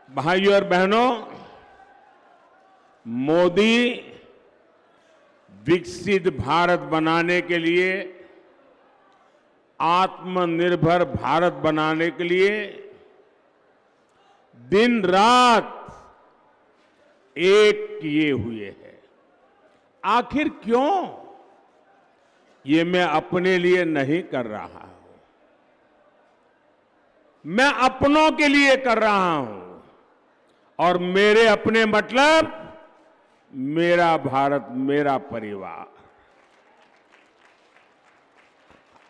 भाइयों और बहनों, मोदी विकसित भारत बनाने के लिए, आत्मनिर्भर भारत बनाने के लिए दिन रात एक किए हुए हैं। आखिर क्यों? ये मैं अपने लिए नहीं कर रहा हूं, मैं अपनों के लिए कर रहा हूं। और मेरे अपने मतलब मेरा भारत, मेरा परिवार।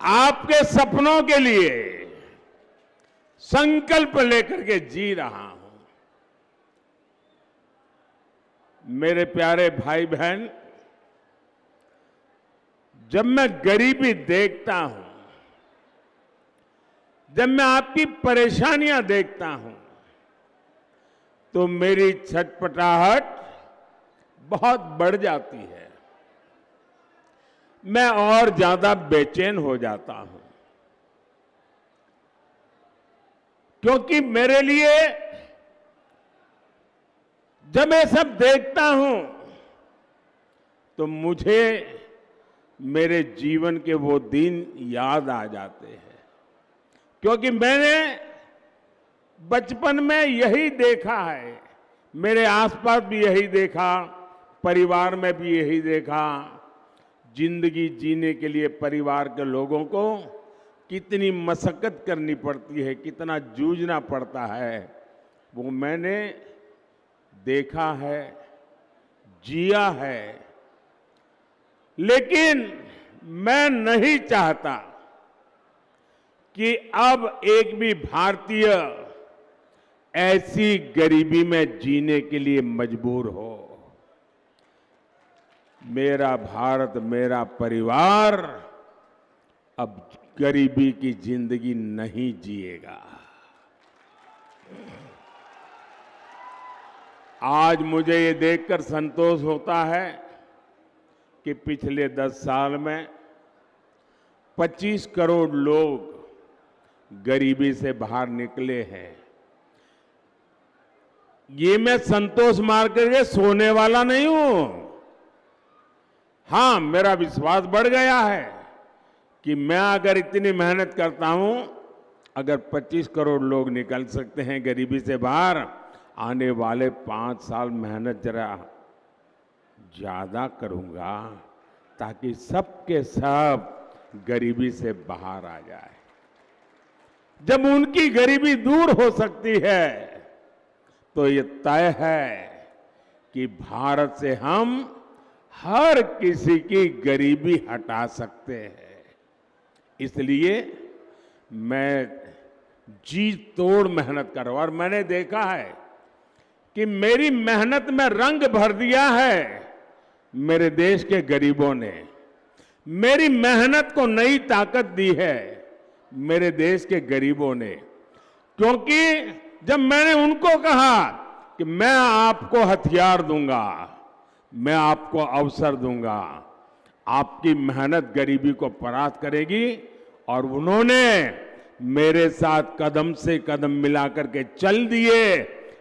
आपके सपनों के लिए संकल्प लेकर के जी रहा हूं। मेरे प्यारे भाई बहन, जब मैं गरीबी देखता हूं, जब मैं आपकी परेशानियां देखता हूं, तो मेरी छटपटाहट बहुत बढ़ जाती है। मैं और ज्यादा बेचैन हो जाता हूं, क्योंकि मेरे लिए जब मैं सब देखता हूं तो मुझे मेरे जीवन के वो दिन याद आ जाते हैं। क्योंकि मैंने बचपन में यही देखा है, मेरे आसपास भी यही देखा, परिवार में भी यही देखा। जिंदगी जीने के लिए परिवार के लोगों को कितनी मशक्कत करनी पड़ती है, कितना जूझना पड़ता है, वो मैंने देखा है, जिया है। लेकिन मैं नहीं चाहता कि अब एक भी भारतीय ऐसी गरीबी में जीने के लिए मजबूर हो। मेरा भारत, मेरा परिवार अब गरीबी की जिंदगी नहीं जिएगा। आज मुझे ये देखकर संतोष होता है कि पिछले 10 साल में 25 करोड़ लोग गरीबी से बाहर निकले हैं। ये मैं संतोष मार करके सोने वाला नहीं हूं। हां, मेरा विश्वास बढ़ गया है कि मैं अगर इतनी मेहनत करता हूं, अगर 25 करोड़ लोग निकल सकते हैं गरीबी से बाहर, आने वाले 5 साल मेहनत जरा ज्यादा करूंगा ताकि सबके सब गरीबी से बाहर आ जाए। जब उनकी गरीबी दूर हो सकती है तो ये तय है कि भारत से हम हर किसी की गरीबी हटा सकते हैं। इसलिए मैं जी तोड़ मेहनत कर रहा हूं। और मैंने देखा है कि मेरी मेहनत में रंग भर दिया है मेरे देश के गरीबों ने। मेरी मेहनत को नई ताकत दी है मेरे देश के गरीबों ने। क्योंकि जब मैंने उनको कहा कि मैं आपको हथियार दूंगा, मैं आपको अवसर दूंगा, आपकी मेहनत गरीबी को परास्त करेगी, और उन्होंने मेरे साथ कदम से कदम मिलाकर के चल दिए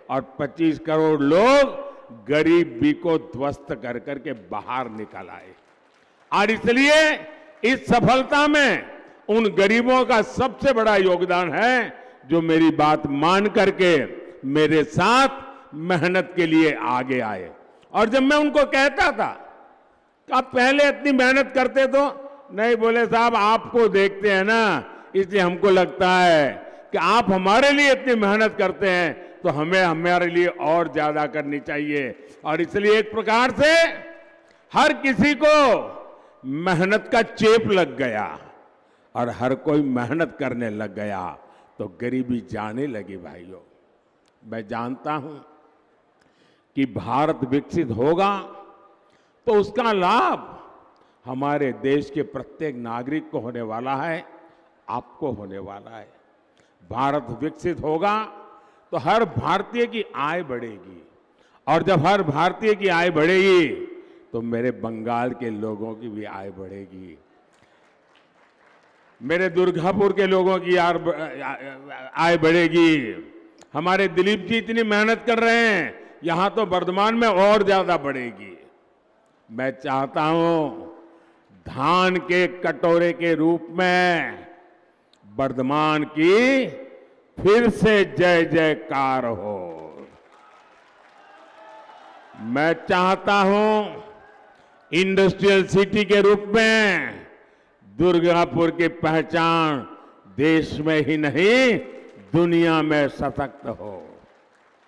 और 25 करोड़ लोग गरीबी को ध्वस्त कर करके बाहर निकल आए। और इसलिए इस सफलता में उन गरीबों का सबसे बड़ा योगदान है जो मेरी बात मान करके मेरे साथ मेहनत के लिए आगे आए। और जब मैं उनको कहता था कि आप पहले इतनी मेहनत करते तो नहीं, बोले साहब आपको देखते हैं ना, इसलिए हमको लगता है कि आप हमारे लिए इतनी मेहनत करते हैं तो हमें हमारे लिए और ज्यादा करनी चाहिए। और इसलिए एक प्रकार से हर किसी को मेहनत का चेप लग गया और हर कोई मेहनत करने लग गया, तो गरीबी जाने लगी। भाइयों, मैं जानता हूं कि भारत विकसित होगा तो उसका लाभ हमारे देश के प्रत्येक नागरिक को होने वाला है, आपको होने वाला है। भारत विकसित होगा तो हर भारतीय की आय बढ़ेगी, और जब हर भारतीय की आय बढ़ेगी तो मेरे बंगाल के लोगों की भी आय बढ़ेगी, मेरे दुर्गापुर के लोगों की आय बढ़ेगी, हमारे दिलीप जी इतनी मेहनत कर रहे हैं, यहां तो वर्धमान में और ज्यादा बढ़ेगी। मैं चाहता हूं धान के कटोरे के रूप में वर्धमान की फिर से जय जयकार हो। मैं चाहता हूं इंडस्ट्रियल सिटी के रूप में दुर्गापुर की पहचान देश में ही नहीं दुनिया में सशक्त हो।